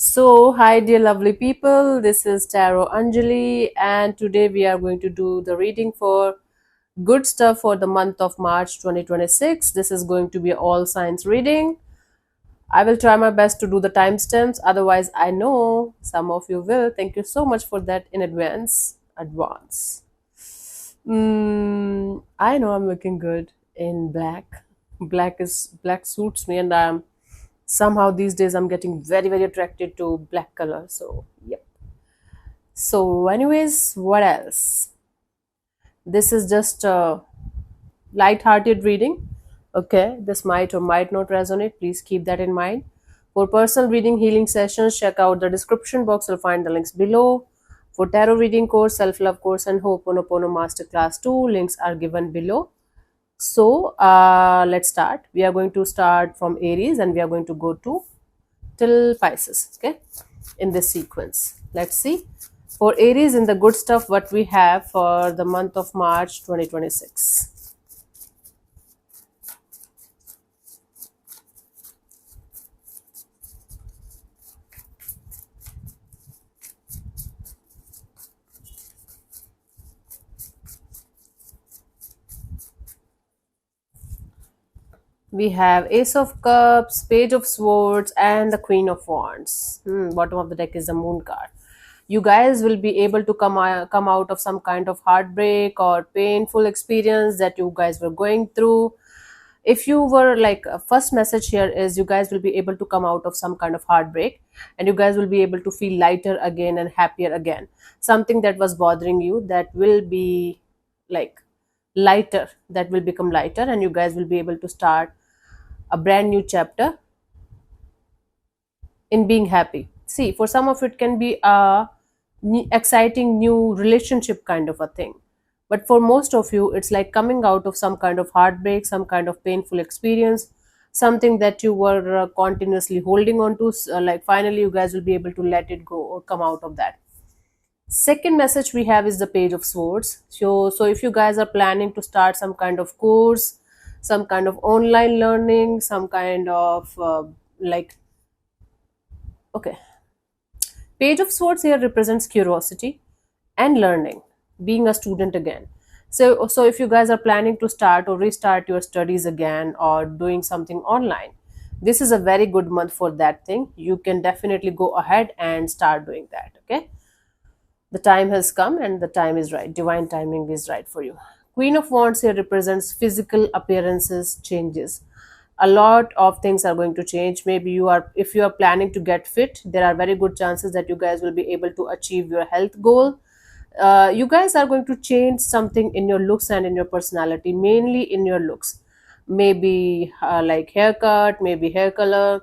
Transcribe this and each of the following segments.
Hi, dear lovely people. This is Tarot Anjali, and today we are going to do the reading for good stuff for the month of March 2026. This is going to be all signs reading. I will try my best to do the timestamps, otherwise, I know some of you will. Thank you so much for that in advance. Advance. I know I'm looking good in black. Black suits me, and I'm somehow these days I'm getting very attracted to black color. So yep. So anyways, what else? This is just a light-hearted reading. Okay, this might or might not resonate. Please keep that in mind. For personal reading healing sessions, check out the description box. You'll find the links below. For tarot reading course, self-love course, and Ho'oponopono Masterclass 2, links are given below. So let's start. We are going to start from Aries and we are going to go to till Pisces, okay, in this sequence. Let's see. For Aries, in the good stuff, what we have for the month of March 2026. We have Ace of Cups, Page of Swords, and the Queen of Wands. Bottom of the deck is the Moon card. You guys will be able to come out of some kind of heartbreak or painful experience that you guys were going through. If you were like, first message here is you guys will be able to come out of some kind of heartbreak, and you guys will be able to feel lighter again and happier again. Something that was bothering you, that will be like lighter, that will become lighter, and you guys will be able to start a brand new chapter in being happy. See, for some of it can be a exciting new relationship kind of a thing, but for most of you it's like coming out of some kind of heartbreak, some kind of painful experience, something that you were continuously holding on to. Like finally you guys will be able to let it go or come out of that. Second message we have is the Page of Swords. So if you guys are planning to start some kind of course, some kind of online learning, some kind of like, okay, Page of Swords here represents curiosity and learning, being a student again. So if you guys are planning to start or restart your studies again or doing something online, this is a very good month for that thing. You can definitely go ahead and start doing that. Okay, the time has come and the time is right. Divine timing is right for you. Queen of Wands here represents physical appearances changes. A lot of things are going to change. Maybe if you are planning to get fit, there are very good chances that you guys will be able to achieve your health goal. You guys are going to change something in your looks and in your personality, mainly in your looks. Maybe like haircut, maybe hair color,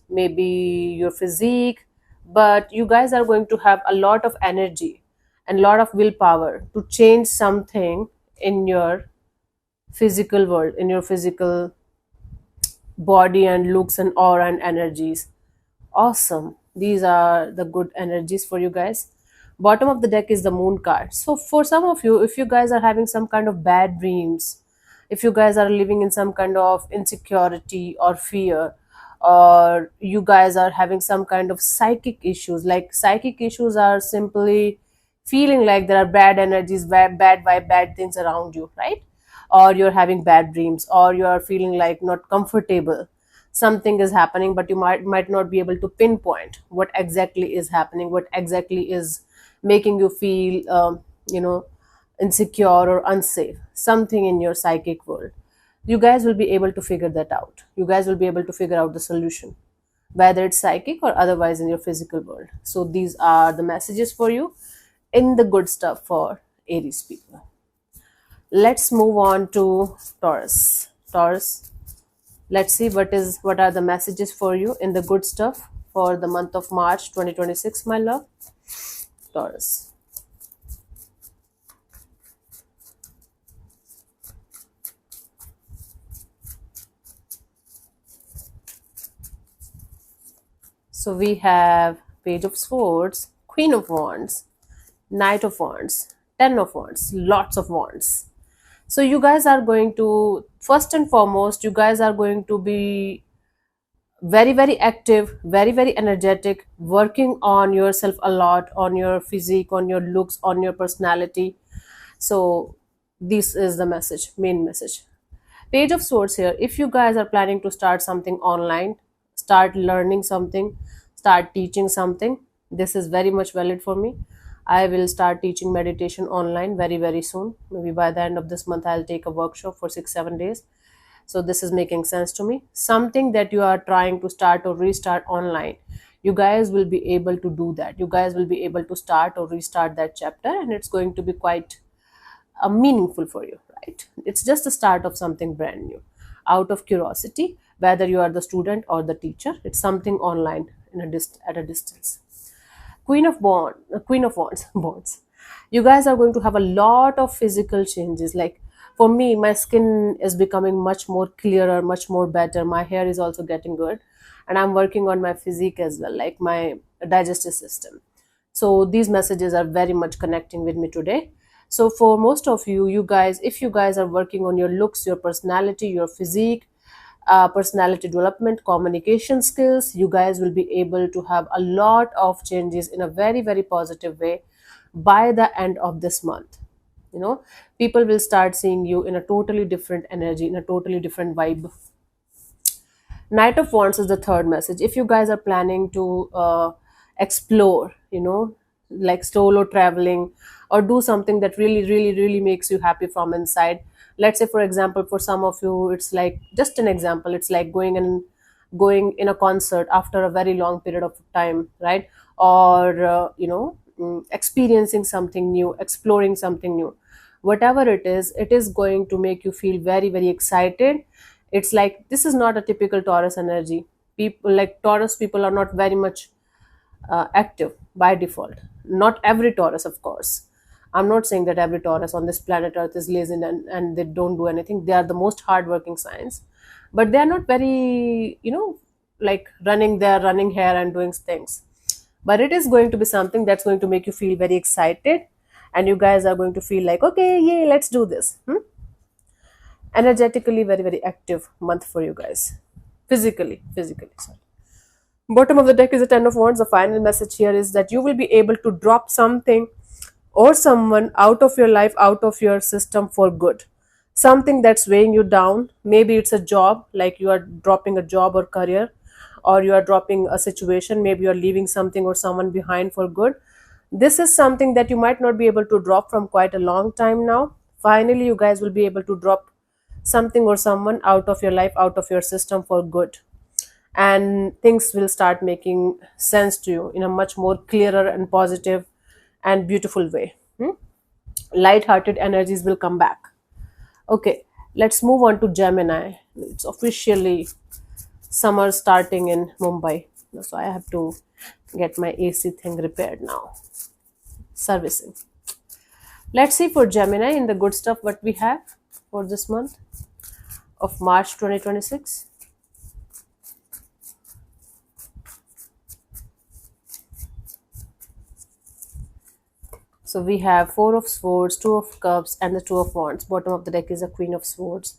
maybe your physique, but you guys are going to have a lot of energy and lot of willpower to change something in your physical world, in your physical body and looks and aura and energies. Awesome. These are the good energies for you guys. Bottom of the deck is the Moon card. So for some of you, if you guys are having some kind of bad dreams, if you guys are living in some kind of insecurity or fear, or you guys are having some kind of psychic issues, like psychic issues are simply feeling like there are bad energies, bad vibe, bad things around you, right? Or you're having bad dreams, or you are feeling like not comfortable, something is happening, but you might not be able to pinpoint what exactly is happening, what exactly is making you feel you know insecure or unsafe, something in your psychic world. You guys will be able to figure that out. You guys will be able to figure out the solution, whether it's psychic or otherwise in your physical world. So these are the messages for you in the good stuff for Aries people. Let's move on to Taurus. Let's see what are the messages for you in the good stuff for the month of March 2026, my love. Taurus. So we have Page of Swords, Queen of Wands, Knight of Wands, Ten of Wands, lots of wands. So you guys are going to, first and foremost, you guys are going to be very very active, very very energetic, working on yourself a lot, on your physique, on your looks, on your personality. So this is the message, main message. Page of swords here, if you guys are planning to start something online, start learning something, start teaching something, this is very much valid for me. I will start teaching meditation online very very soon. Maybe by the end of this month I'll take a workshop for 6 7 days. So this is making sense to me. Something that you are trying to start or restart online, you guys will be able to do that. You guys will be able to start or restart that chapter, and it's going to be quite meaningful for you, right? It's just the start of something brand new. Out of curiosity, whether you are the student or the teacher, it's something online in at a distance. Queen of wands, bonds. You guys are going to have a lot of physical changes. Like for me, my skin is becoming much more clearer, much more better. My hair is also getting good, and I'm working on my physique as well, like my digestive system. So these messages are very much connecting with me today. So for most of you, you guys, if you guys are working on your looks, your personality, your physique, personality development, communication skills, you guys will be able to have a lot of changes in a very very positive way by the end of this month. You know, people will start seeing you in a totally different energy, in a totally different vibe. Knight of Wands is the third message. If you guys are planning to explore, you know, like solo traveling, or do something that really, really, really makes you happy from inside. Let's say, for example, for some of you, it's like just an example. It's like going in a concert after a very long period of time, right? Or experiencing something new, exploring something new. Whatever it is going to make you feel very, very excited. It's like this is not a typical Taurus energy. People like Taurus people are not very much active by default. Not every Taurus, of course. I'm not saying that every Taurus on this planet Earth is lazy and they don't do anything. They are the most hardworking signs, but they are not very, like running there, running here, and doing things. But it is going to be something that's going to make you feel very excited, and you guys are going to feel like, okay, yay, let's do this. Energetically, very very active month for you guys. Physically, sorry. Bottom of the deck is a Ten of Wands. The final message here is that you will be able to drop something or someone out of your life, out of your system for good. Something that's weighing you down. Maybe it's a job, like you are dropping a job or career, or you are dropping a situation. Maybe you are leaving something or someone behind for good. This is something that you might not be able to drop from quite a long time now. Finally, you guys will be able to drop something or someone out of your life, out of your system for good, and things will start making sense to you in a much more clearer and positive and beautiful way. Light-hearted energies will come back. Okay, let's move on to Gemini. It's officially summer starting in Mumbai, so I have to get my AC thing repaired now, servicing. Let's see for Gemini in the good stuff what we have for this month of March 2026. So we have Four of Swords, Two of Cups, and the Two of Wands. Bottom of the deck is a Queen of Swords.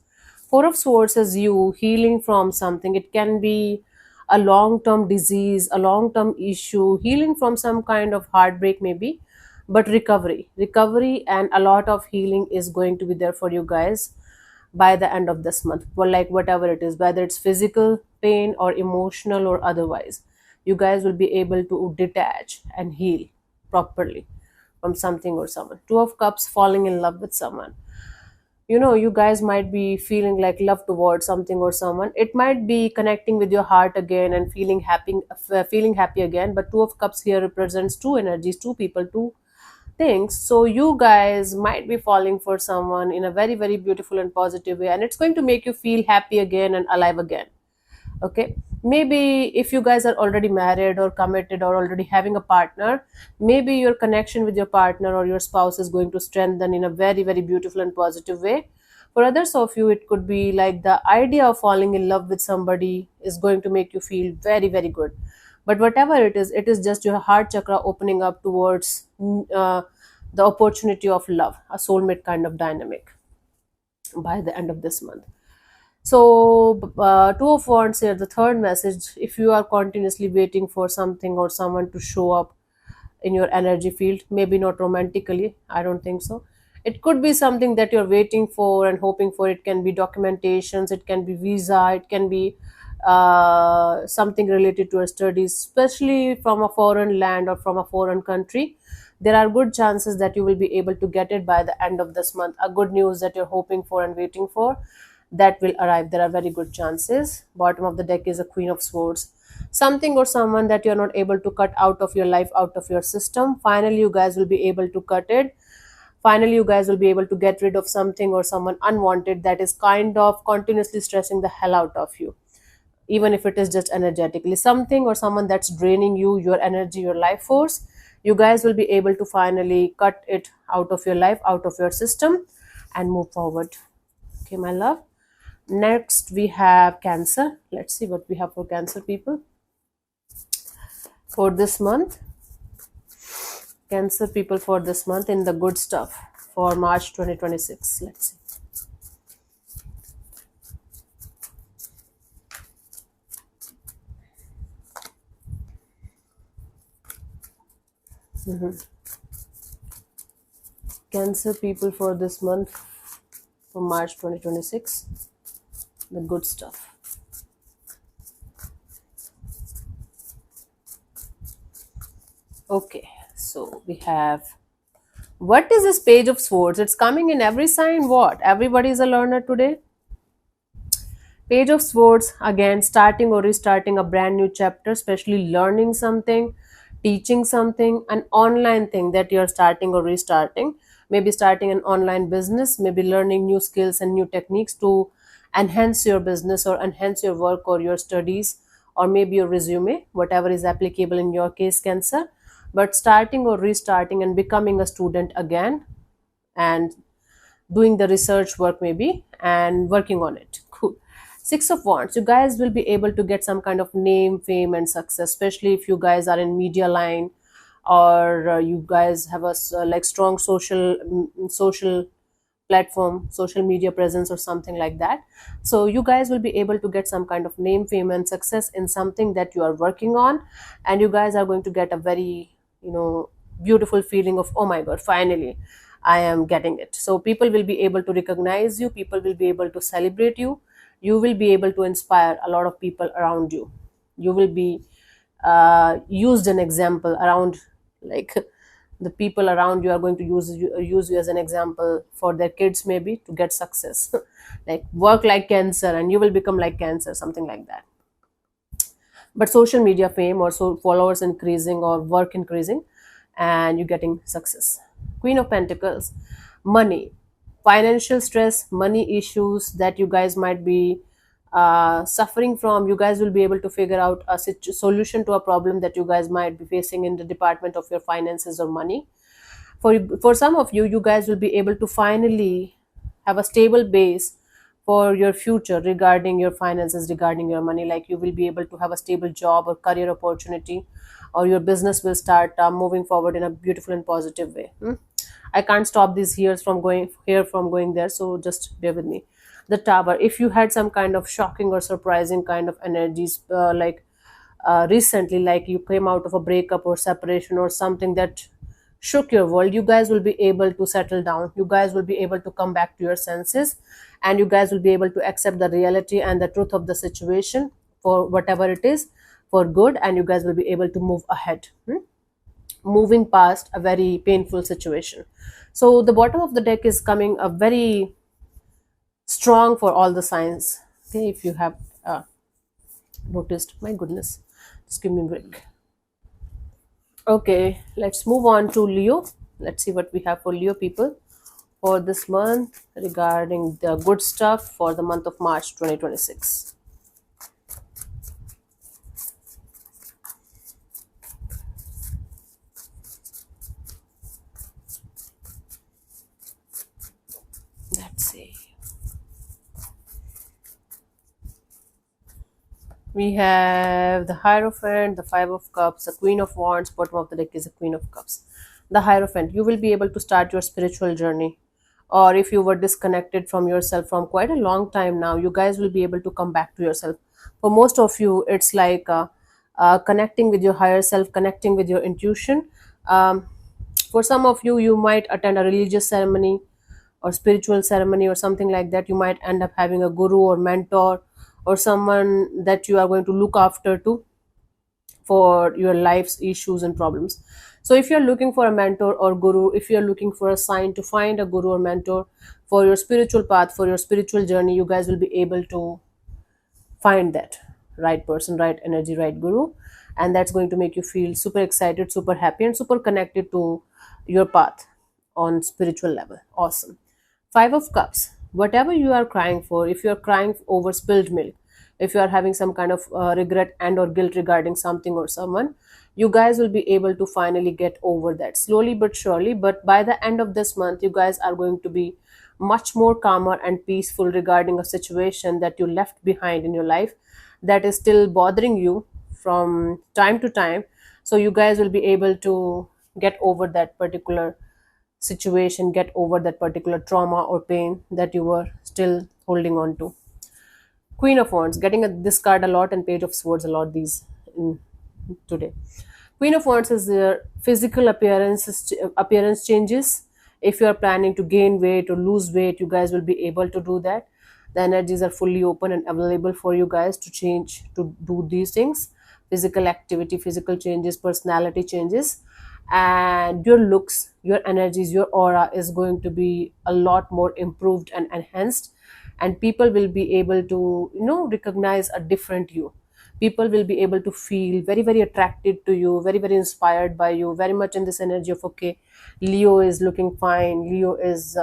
Four of Swords is you healing from something. It can be a long-term disease, a long-term issue, healing from some kind of heartbreak maybe, but recovery, and a lot of healing is going to be there for you guys by the end of this month. Well, like whatever it is, whether it's physical pain or emotional or otherwise, you guys will be able to detach and heal properly from something or someone. Two of Cups, falling in love with someone. You guys might be feeling like love towards something or someone. It might be connecting with your heart again and feeling happy again. But Two of Cups here represents two energies, two people, two things. So you guys might be falling for someone in a very very beautiful and positive way, and it's going to make you feel happy again and alive again. Okay, maybe if you guys are already married or committed or already having a partner, maybe your connection with your partner or your spouse is going to strengthen in a very very beautiful and positive way. For others of you, it could be like the idea of falling in love with somebody is going to make you feel very very good. But whatever it is just your heart chakra opening up towards the opportunity of love, a soulmate kind of dynamic by the end of this month. So, Two of Wands here, the third message. If you are continuously waiting for something or someone to show up in your energy field, maybe not romantically, I don't think so. It could be something that you're waiting for and hoping for. It can be documentations, it can be visa, it can be something related to your studies, especially from a foreign land or from a foreign country. There are good chances that you will be able to get it by the end of this month. A good news that you're hoping for and waiting for, that will arrive. There are very good chances. Bottom of the deck is a Queen of Swords. Something or someone that you're not able to cut out of your life, out of your system. Finally, you guys will be able to cut it. Finally, you guys will be able to get rid of something or someone unwanted that is kind of continuously stressing the hell out of you, even if it is just energetically. Something or someone that's draining you, your energy, your life force. You guys will be able to finally cut it out of your life, out of your system, and move forward. Okay, my love. Next, we have Cancer. Let's see what we have for Cancer people for this month. Cancer people for this month in the good stuff for March 2026. Let's see. Cancer people for this month for March 2026. The good stuff. Okay, so we have, what is this Page of Swords? It's coming in every sign. What? Everybody is a learner today. Page of Swords, again, starting or restarting a brand new chapter, especially learning something, teaching something, an online thing that you're starting or restarting. Maybe starting an online business, maybe learning new skills and new techniques to enhance your business or enhance your work or your studies, or maybe your resume, whatever is applicable in your case, Cancer. But starting or restarting and becoming a student again, and doing the research work maybe and working on it. Cool. Six of Wands, you guys will be able to get some kind of name, fame, and success, especially if you guys are in media line, or you guys have a like strong social platform, social media presence, or something like that. So you guys will be able to get some kind of name, fame, and success in something that you are working on, and you guys are going to get a very, beautiful feeling of, oh my god, finally I am getting it. So people will be able to recognize you, people will be able to celebrate you, you will be able to inspire a lot of people around you. You will be used an example around, like, the people around you are going to use you as an example for their kids, maybe to get success. Like, work like Cancer and you will become like Cancer, something like that. But social media fame, or so followers increasing or work increasing, and you getting success. Queen of Pentacles, money, financial stress, money issues that you guys might be suffering from. You guys will be able to figure out a solution to a problem that you guys might be facing in the department of your finances or money. For some of you, you guys will be able to finally have a stable base for your future regarding your finances, regarding your money. Like, you will be able to have a stable job or career opportunity, or your business will start moving forward in a beautiful and positive way. I can't stop these ears from going here from going there, so just bear with me. The Tower, if you had some kind of shocking or surprising kind of energies, recently, like you came out of a breakup or separation or something that shook your world, you guys will be able to settle down, you guys will be able to come back to your senses, and you guys will be able to accept the reality and the truth of the situation for whatever it is, for good, and you guys will be able to move ahead, moving past a very painful situation. So the bottom of the deck is coming a very strong for all the signs. Okay, if you have noticed, my goodness, just give me a break. Okay, let's move on to Leo. Let's see what we have for Leo people for this month regarding the good stuff for the month of March 2026. Let's see. We have the Hierophant, the Five of Cups, the Queen of Wands. Bottom of the deck is the Queen of Cups. The Hierophant, you will be able to start your spiritual journey, or if you were disconnected from yourself from quite a long time now, you guys will be able to come back to yourself. For most of you, it's like connecting with your higher self, connecting with your intuition. um, for some of you, you might attend a religious ceremony or spiritual ceremony or something like that. You might end up having a guru or mentor or someone that you are going to look after to for your life's issues and problems. So if you're looking for a mentor or guru, if you're looking for a sign to find a guru or mentor for your spiritual path, for your spiritual journey, you guys will be able to find that right person, right energy, right guru. And that's going to make you feel super excited, super happy, and super connected to your path on spiritual level. Awesome. Five of Cups. Whatever you are crying for, if you are crying over spilled milk, if you are having some kind of regret and or guilt regarding something or someone, you guys will be able to finally get over that slowly but surely. But by the end of this month, you guys are going to be much more calmer and peaceful regarding a situation that you left behind in your life that is still bothering you from time to time. So you guys will be able to get over that particular situation, get over that particular trauma or pain that you were still holding on to. Queen of Wands, getting this card a lot, and Page of Swords a lot these in, today. Queen of Wands is their physical appearance changes. If you are planning to gain weight or lose weight, you guys will be able to do that. The energies are fully open and available for you guys to change, to do these things. Physical activity, physical changes, personality changes, and your looks, your energies, your aura is going to be a lot more improved and enhanced. And people will be able to, recognize a different you. People will be able to feel very, very attracted to you, very, very inspired by you, very much in this energy of, okay, Leo is looking fine, Leo is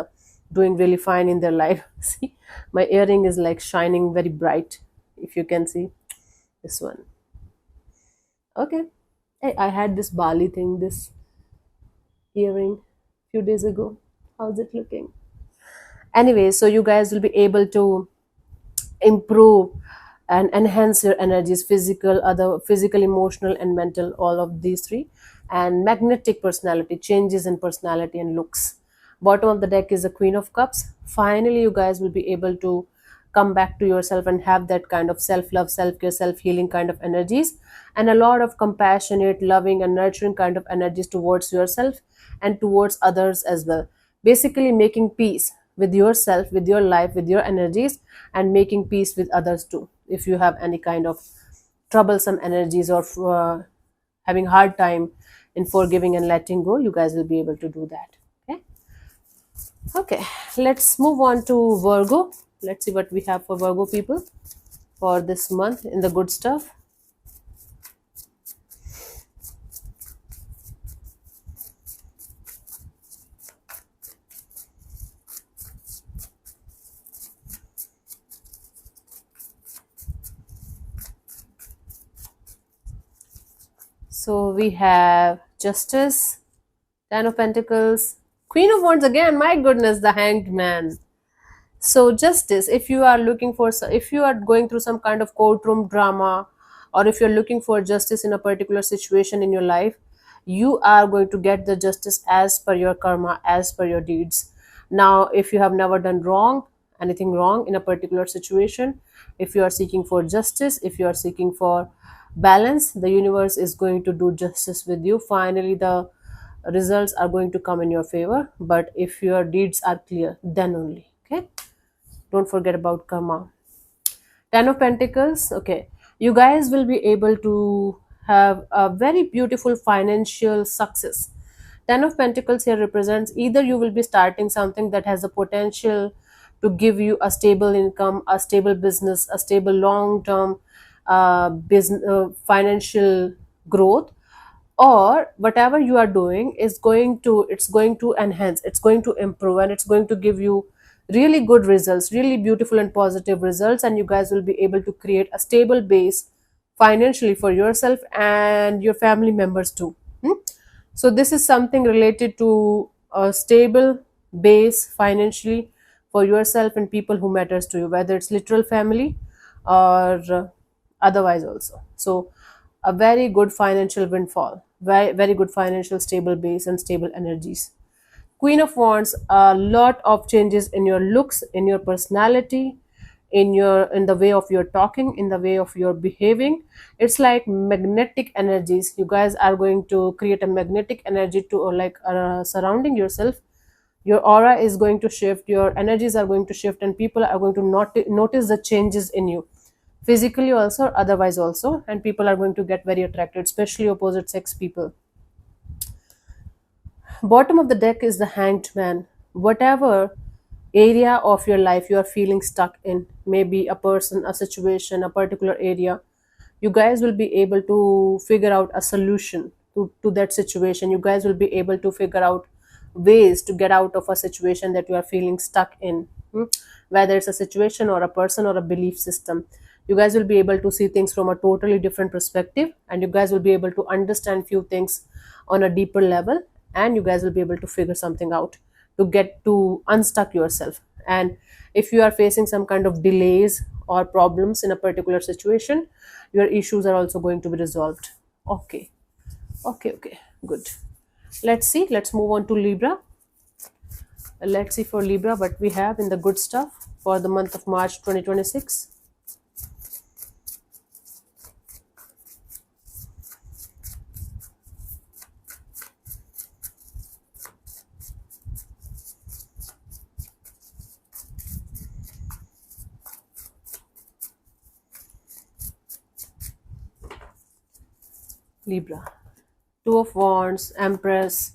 doing really fine in their life. See, my earring is like shining very bright, if you can see this one. Okay. Hey, I had this Bali thing, this earring, few days ago. How's it looking? Anyway, so you guys will be able to improve and enhance your energies, physical, emotional, and mental, all of these three. And magnetic personality, changes in personality and looks. Bottom of the deck is the Queen of Cups. Finally, you guys will be able to come back to yourself and have that kind of self-love, self-care, self-healing kind of energies, and a lot of compassionate, loving, and nurturing kind of energies towards yourself and towards others as well. Basically making peace with yourself, with your life, with your energies, and making peace with others too. If you have any kind of troublesome energies or having hard time in forgiving and letting go, you guys will be able to do that. Okay. Okay, let's move on to Virgo. Let's see what we have for Virgo people for this month in the good stuff. So we have Justice, Ten of Pentacles, Queen of Wands again, my goodness, the Hanged Man. So Justice, if you are looking for, if you are going through some kind of courtroom drama, or if you're looking for justice in a particular situation in your life, you are going to get the justice as per your karma, as per your deeds. Now, if you have never done anything wrong in a particular situation, if you are seeking for justice, if you are seeking for balance, the universe is going to do justice with you. Finally, the results are going to come in your favor. But if your deeds are clear, then only. Okay, don't forget about karma. Ten of Pentacles. Okay, you guys will be able to have a very beautiful financial success. Ten of Pentacles here represents either you will be starting something that has the potential to give you a stable income, a stable business, a stable long-term business, financial growth, or whatever you are doing is it's going to enhance, it's going to improve, and it's going to give you really good results, really beautiful and positive results, and you guys will be able to create a stable base financially for yourself and your family members too. So this is something related to a stable base financially for yourself and people who matters to you, whether it's literal family or otherwise also. So a very good financial windfall, very, very good financial stable base and stable energies. Queen of Wands, a lot of changes in your looks, in your personality, in the way of your talking, in the way of your behaving. It's like magnetic energies. You guys are going to create a magnetic energy to surrounding yourself. Your aura is going to shift, your energies are going to shift, and people are going to notice the changes in you, physically also, otherwise also, and people are going to get very attracted, especially opposite sex people. Bottom of the deck is the Hanged Man. Whatever area of your life you are feeling stuck in, maybe a person, a situation, a particular area, you guys will be able to figure out a solution to that situation. You guys will be able to figure out ways to get out of a situation that you are feeling stuck in. Whether it's a situation or a person or a belief system, you guys will be able to see things from a totally different perspective, and you guys will be able to understand few things on a deeper level, and you guys will be able to figure something out to get to unstuck yourself. And if you are facing some kind of delays or problems in a particular situation, your issues are also going to be resolved. Okay, okay, good. Let's see, let's move on to Libra. Let's see for Libra what we have in the good stuff for the month of March 2026. Libra. Two of Wands, Empress,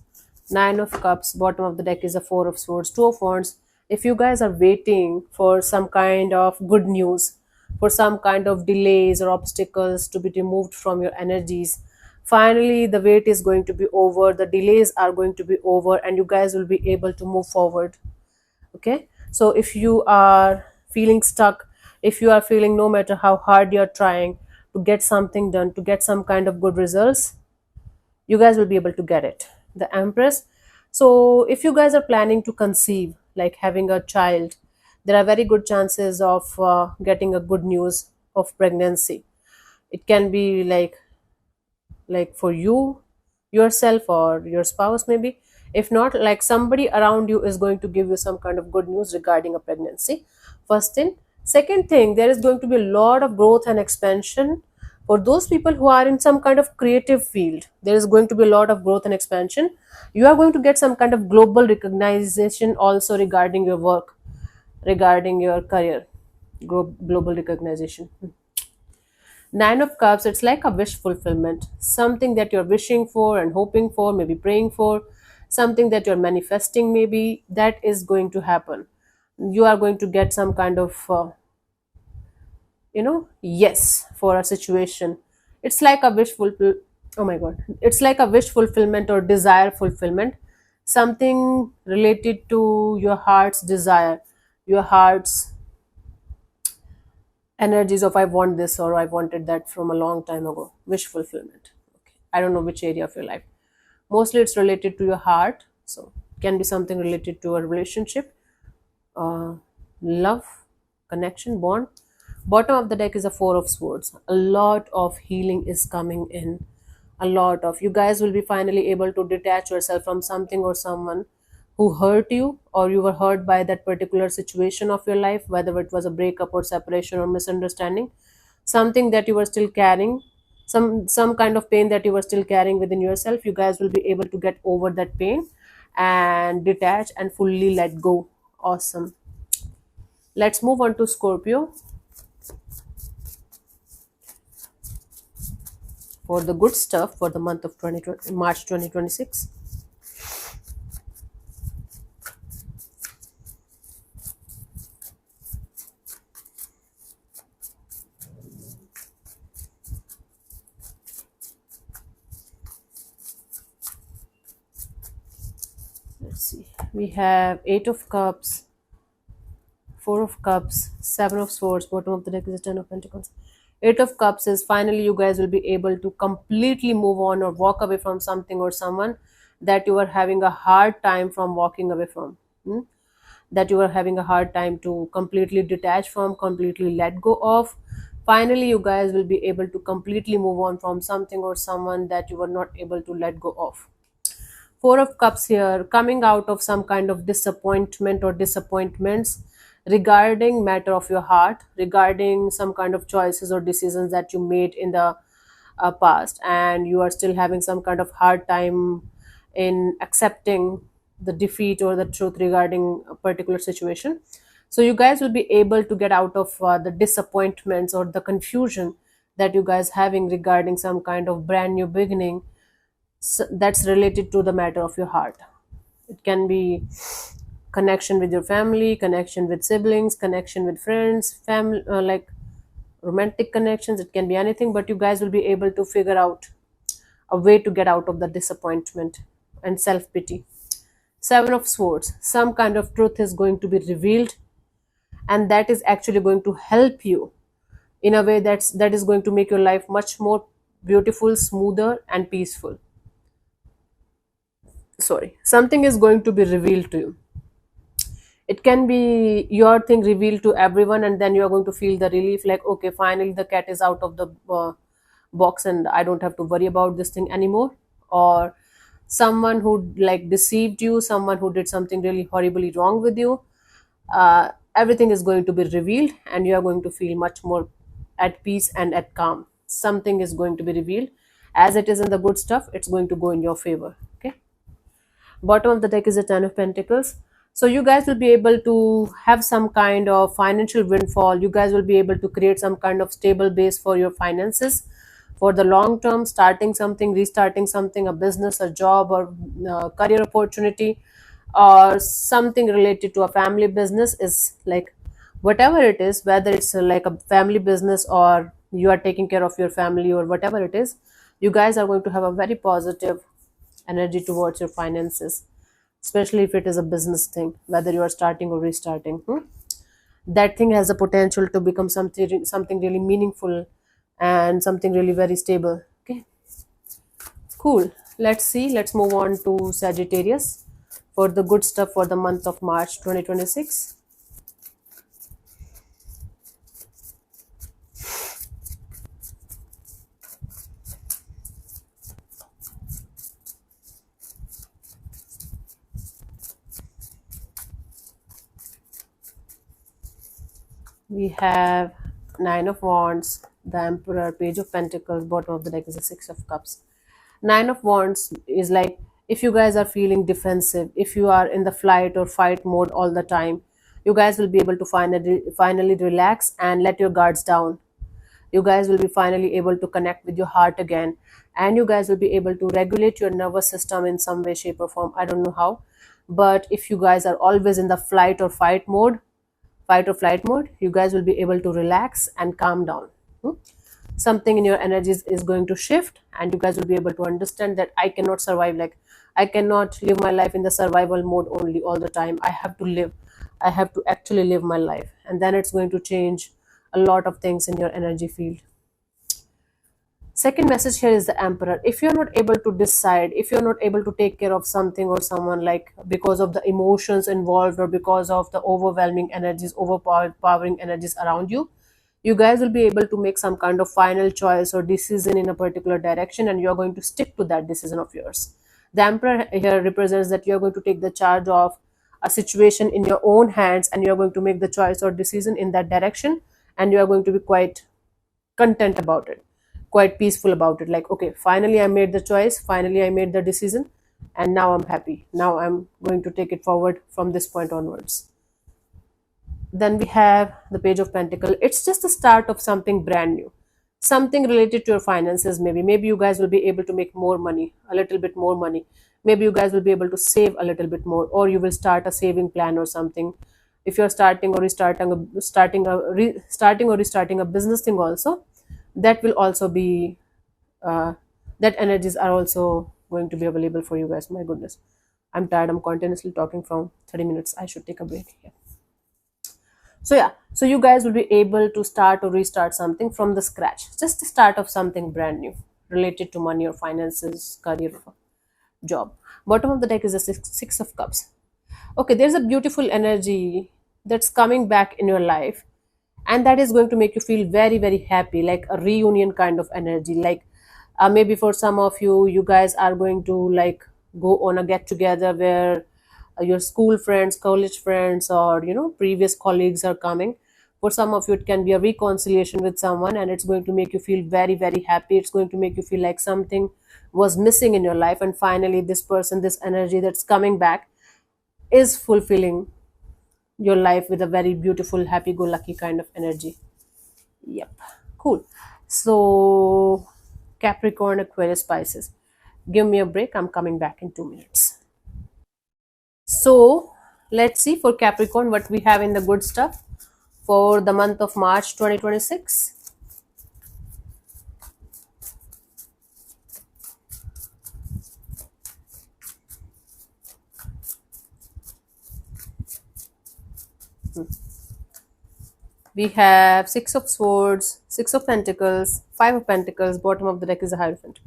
Nine of Cups. Bottom of the deck is a Four of Swords, Two of Wands. If you guys are waiting for some kind of good news, for some kind of delays or obstacles to be removed from your energies, finally the wait is going to be over, the delays are going to be over, and you guys will be able to move forward. Okay, so if you are feeling stuck, if you are feeling no matter how hard you're trying to get something done, to get some kind of good results, you guys will be able to get it. The Empress. So if you guys are planning to conceive, like having a child, there are very good chances of getting a good news of pregnancy. It can be like for you yourself or your spouse, maybe. If not, like somebody around you is going to give you some kind of good news regarding a pregnancy. First thing. Second thing, there is going to be a lot of growth and expansion for those people who are in some kind of creative field. There is going to be a lot of growth and expansion. You are going to get some kind of global recognition also regarding your work, regarding your career. Global recognition. Nine of Cups, it's like a wish fulfillment. Something that you're wishing for and hoping for, maybe praying for, something that you're manifesting, maybe that is going to happen. You are going to get some kind of, yes for a situation. It's like a oh my god, it's like a wish fulfillment or desire fulfillment. Something related to your heart's desire, your heart's energies of I want this or I wanted that from a long time ago. Wish fulfillment. Okay. I don't know which area of your life. Mostly it's related to your heart. So it can be something related to a relationship, uh, love, connection, bond. Bottom of the deck is a Four of Swords. A lot of healing is coming in. A lot of you guys will be finally able to detach yourself from something or someone who hurt you, or you were hurt by that particular situation of your life, whether it was a breakup or separation or misunderstanding, something that you were still carrying, some kind of pain that you were still carrying within yourself. You guys will be able to get over that pain and detach and fully let go. Awesome. Let's move on to Scorpio for the good stuff for the month of March 2026. Let's see. We have Eight of Cups, Four of Cups, Seven of Swords. Bottom of the deck is a Ten of Pentacles. Eight of Cups is finally you guys will be able to completely move on or walk away from something or someone that you are having a hard time from walking away from. That you are having a hard time to completely detach from, completely let go of. Finally, you guys will be able to completely move on from something or someone that you were not able to let go of. Four of Cups here, coming out of some kind of disappointment or disappointments regarding matter of your heart, regarding some kind of choices or decisions that you made in the past, and you are still having some kind of hard time in accepting the defeat or the truth regarding a particular situation. So you guys will be able to get out of the disappointments or the confusion that you guys having regarding some kind of brand new beginning, that's related to the matter of your heart. It can be connection with your family, connection with siblings, connection with friends, family, like romantic connections. It can be anything, but you guys will be able to figure out a way to get out of the disappointment and self pity. Seven of Swords, some kind of truth is going to be revealed, and that is actually going to help you in a way that is going to make your life much more beautiful, smoother, and peaceful. Sorry, something is going to be revealed to you. It can be your thing revealed to everyone, and then you are going to feel the relief, like, okay, finally the cat is out of the box and I don't have to worry about this thing anymore. Or someone who like deceived you, someone who did something really horribly wrong with you, everything is going to be revealed, and you are going to feel much more at peace and at calm. Something is going to be revealed. As it is in the good stuff, it's going to go in your favor. Okay. Bottom of the deck is the Ten of Pentacles. So you guys will be able to have some kind of financial windfall. You guys will be able to create some kind of stable base for your finances for the long term, starting something, restarting something, a business, a job, or career opportunity, or something related to a family business. Is like whatever it is, whether it's like a family business or you are taking care of your family or whatever it is, you guys are going to have a very positive energy towards your finances, especially if it is a business thing, whether you are starting or restarting. That thing has the potential to become something really meaningful and something really very stable. Okay, cool. Let's see. Let's move on to Sagittarius for the good stuff for the month of March 2026. We have Nine of Wands, the Emperor, Page of Pentacles. Bottom of the deck is the Six of Cups. Nine of Wands is like, if you guys are feeling defensive, if you are in the flight or fight mode all the time, you guys will be able to finally relax and let your guards down. You guys will be finally able to connect with your heart again, and you guys will be able to regulate your nervous system in some way, shape, or form. I don't know how, but if you guys are always in the fight or flight mode, you guys will be able to relax and calm down. Something in your energies is going to shift, and you guys will be able to understand that I cannot survive, like I cannot live my life in the survival mode only all the time. I have to actually live my life, and then it's going to change a lot of things in your energy field. Second message here is the Emperor. If you're not able to decide, if you're not able to take care of something or someone, like because of the emotions involved or because of the overwhelming energies, overpowering energies around you, you guys will be able to make some kind of final choice or decision in a particular direction, and you're going to stick to that decision of yours. The Emperor here represents that you're going to take the charge of a situation in your own hands, and you're going to make the choice or decision in that direction, and you are going to be quite content about it, quite peaceful about it. Like, okay, finally I made the choice, finally I made the decision, and now I'm happy. Now I'm going to take it forward from this point onwards. Then we have the Page of Pentacle. It's just the start of something brand new, something related to your finances. Maybe you guys will be able to make more money, a little bit more money. Maybe you guys will be able to save a little bit more, or you will start a saving plan or something. If you're starting or restarting a business thing also, that will also be that energies are also going to be available for you guys. My goodness, I'm tired. I'm continuously talking from 30 minutes. I should take a break here. So yeah, so you guys will be able to start or restart something from the scratch, just the start of something brand new related to money or finances, career, job. Bottom of the deck is the Six of Cups. Okay, there's a beautiful energy that's coming back in your life, and that is going to make you feel very very happy, like a reunion kind of energy. Like maybe for some of you, you guys are going to like go on a get together where your school friends, college friends, or previous colleagues are coming. For some of you it can be a reconciliation with someone, and it's going to make you feel very very happy. It's going to make you feel like something was missing in your life, and finally this person, this energy that's coming back, is fulfilling your life with a very beautiful happy go lucky kind of energy. Yep. Cool. So Capricorn, Aquarius, Pisces, give me a break. I'm coming back in 2 minutes. So let's see for Capricorn what we have in the good stuff for the month of March 2026. We have Six of Swords, Six of Pentacles, Five of Pentacles. Bottom of the deck is a Hierophant.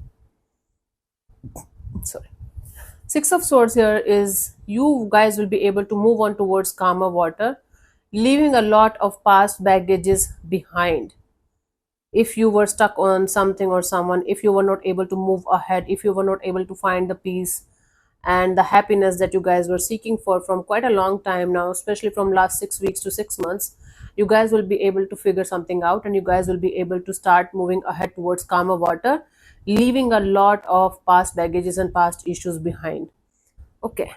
Sorry. Six of Swords here is you guys will be able to move on towards calmer water, leaving a lot of past baggages behind. If you were stuck on something or someone, if you were not able to move ahead, if you were not able to find the peace and the happiness that you guys were seeking for from quite a long time now, especially from last 6 weeks to 6 months, you guys will be able to figure something out, and you guys will be able to start moving ahead towards calmer water, leaving a lot of past baggages and past issues behind. Okay,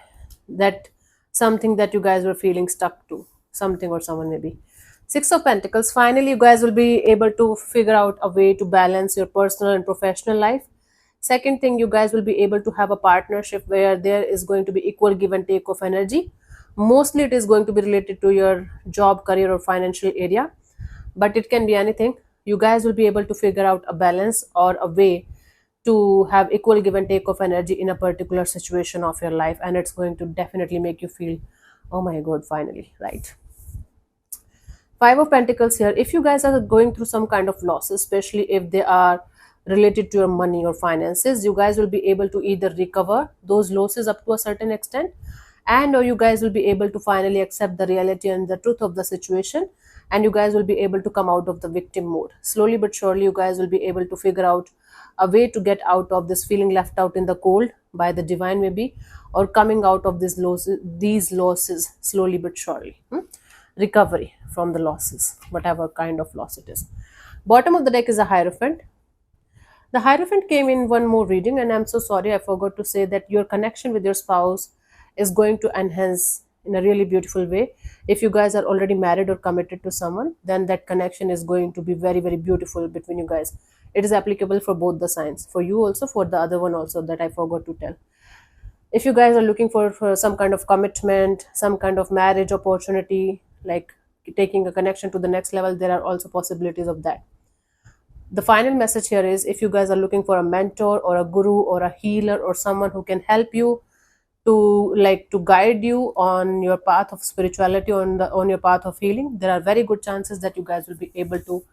that something that you guys were feeling stuck to, something or someone maybe. Six of Pentacles, finally you guys will be able to figure out a way to balance your personal and professional life. Second thing, you guys will be able to have a partnership where there is going to be equal give and take of energy. Mostly it is going to be related to your job, career, or financial area, but it can be anything. You guys will be able to figure out a balance or a way to have equal give and take of energy in a particular situation of your life, and it's going to definitely make you feel, oh my god, finally, right? Five of Pentacles here, if you guys are going through some kind of losses, especially if they are related to your money or finances, you guys will be able to either recover those losses up to a certain extent, and or you guys will be able to finally accept the reality and the truth of the situation, and you guys will be able to come out of the victim mode. Slowly but surely you guys will be able to figure out a way to get out of this feeling left out in the cold by the divine maybe, or coming out of these losses slowly but surely. Recovery from the losses, whatever kind of loss it is. Bottom of the deck is a Hierophant. The Hierophant came in one more reading, and I'm so sorry, I forgot to say that your connection with your spouse is going to enhance in a really beautiful way. If you guys are already married or committed to someone, then that connection is going to be very, very beautiful between you guys. It is applicable for both the signs, for you also, for the other one also, that I forgot to tell. If you guys are looking for some kind of commitment, some kind of marriage opportunity, like taking a connection to the next level, there are also possibilities of that. The final message here is, if you guys are looking for a mentor or a guru or a healer or someone who can help you to guide you on your path of spirituality, on your path of healing, there are very good chances that you guys will be able to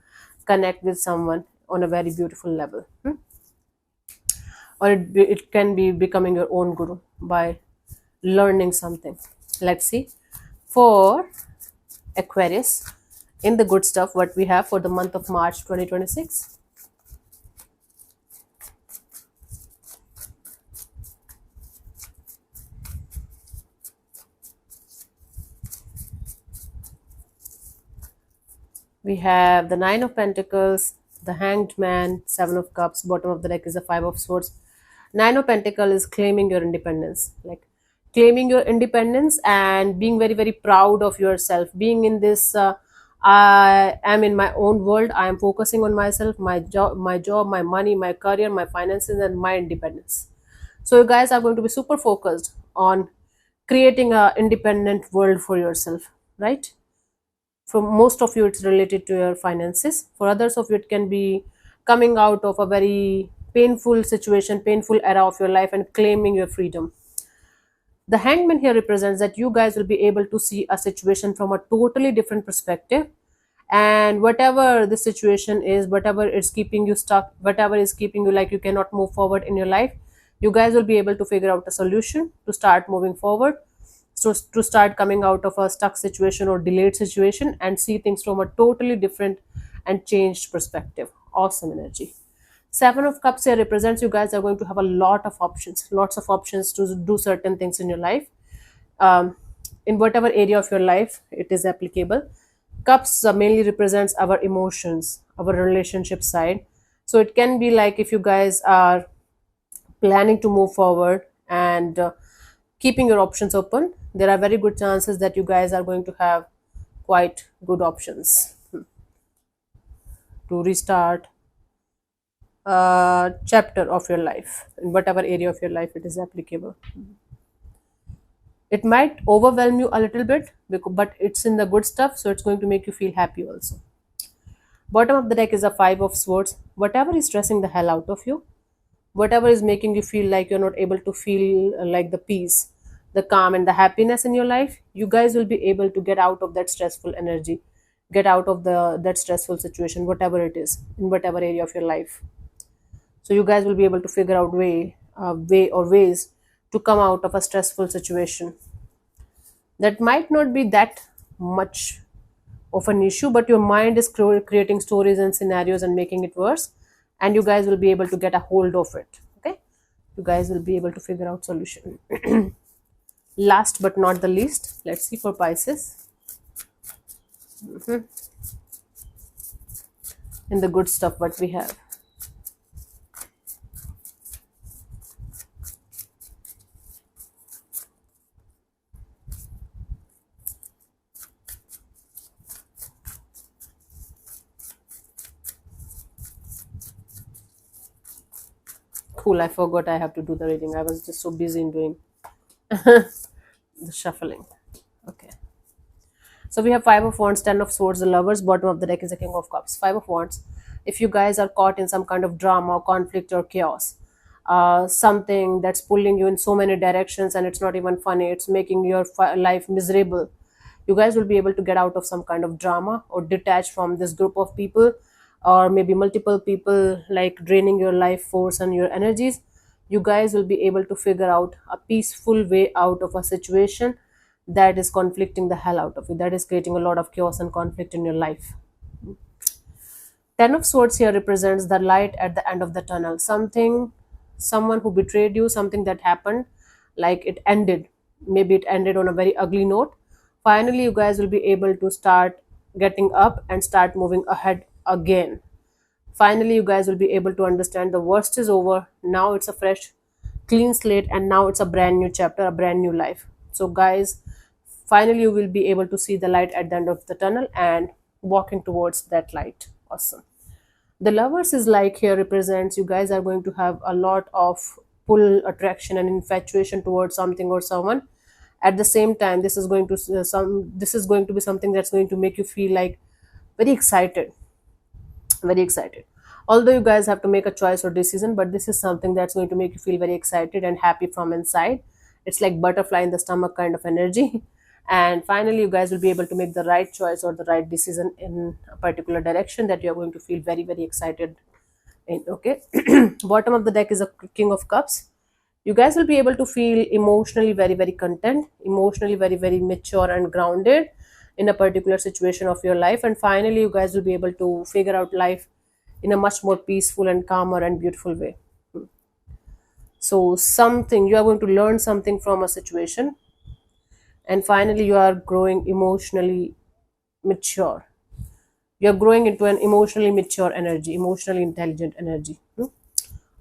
connect with someone on a very beautiful level. Or it can be becoming your own guru by learning something. Let's see for Aquarius in the good stuff what we have for the month of March 2026. We have the Nine of Pentacles, the Hanged Man, Seven of Cups. Bottom of the deck is the Five of Swords. Nine of Pentacles is claiming your independence, like claiming your independence and being very, very proud of yourself. Being in this, I am in my own world. I am focusing on myself, my job, my money, my career, my finances, and my independence. So you guys are going to be super focused on creating a independent world for yourself, right? For most of you it's related to your finances. For others of you it can be coming out of a very painful situation, painful era of your life, and claiming your freedom. The Hangman here represents that you guys will be able to see a situation from a totally different perspective, and whatever the situation is, whatever is keeping you stuck, whatever is keeping you like you cannot move forward in your life, you guys will be able to figure out a solution to start moving forward. So to start coming out of a stuck situation or delayed situation and see things from a totally different and changed perspective. Awesome energy. Seven of Cups here represents you guys are going to have a lot of options, lots of options to do certain things in your life. Um, in whatever area of your life it is applicable. Cups mainly represents our emotions, our relationship side. So it can be like if you guys are planning to move forward and keeping your options open, there are very good chances that you guys are going to have quite good options to restart a chapter of your life in whatever area of your life it is applicable. It might overwhelm you a little bit, but it's in the good stuff, so it's going to make you feel happy also. Bottom of the deck is a Five of Swords. Whatever is stressing the hell out of you, whatever is making you feel like you're not able to feel like the peace, the calm, and the happiness in your life, you guys will be able to get out of that stressful energy, get out of that stressful situation, whatever it is, in whatever area of your life. So you guys will be able to figure out way or ways to come out of a stressful situation that might not be that much of an issue, but your mind is creating stories and scenarios and making it worse, and you guys will be able to get a hold of it. Okay, you guys will be able to figure out solution. Last but not the least, let's see for Pisces. In the good stuff what we have. Cool, I forgot I have to do the reading. I was just so busy in doing the shuffling. Okay. So we have Five of Wands, Ten of Swords, the Lovers. Bottom of the deck is the King of Cups. Five of Wands. If you guys are caught in some kind of drama, conflict, or chaos, something that's pulling you in so many directions and it's not even funny, it's making your life miserable, you guys will be able to get out of some kind of drama or detach from this group of people, or maybe multiple people like draining your life force and your energies. You guys will be able to figure out a peaceful way out of a situation that is conflicting the hell out of you, that is creating a lot of chaos and conflict in your life. Ten of Swords here represents the light at the end of the tunnel. Someone who betrayed you, something that happened, like it ended. Maybe it ended on a very ugly note. Finally, you guys will be able to start getting up and start moving ahead again. Finally, you guys will be able to understand the worst is over. Now it's a fresh, clean slate, and now it's a brand new chapter, a brand new life. So, guys, finally, you will be able to see the light at the end of the tunnel and walking towards that light. Awesome. The Lovers is like here represents you guys are going to have a lot of pull, attraction, and infatuation towards something or someone. At the same time, this is going to be something that's going to make you feel like very excited, very excited. Although you guys have to make a choice or decision, but this is something that's going to make you feel very excited and happy from inside. It's like butterfly in the stomach kind of energy. And finally, you guys will be able to make the right choice or the right decision in a particular direction that you're going to feel very, very excited in. Okay. Bottom of the deck is a King of Cups. You guys will be able to feel emotionally very, very content, emotionally very, very mature and grounded in a particular situation of your life. And finally, you guys will be able to figure out life in a much more peaceful and calmer and beautiful way. So something you are going to learn something from a situation, and finally you are growing emotionally mature. You're growing into an emotionally mature energy, emotionally intelligent energy.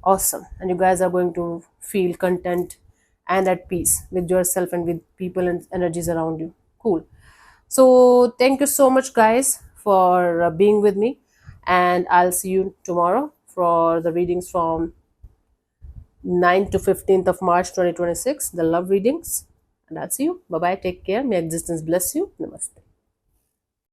Awesome. And you guys are going to feel content and at peace with yourself and with people and energies around you. Cool. So thank you so much, guys, for being with me, and I'll see you tomorrow for the readings from 9th to 15th of March 2026, the love readings. And I'll see you. Bye bye. Take care. May existence bless you. Namaste.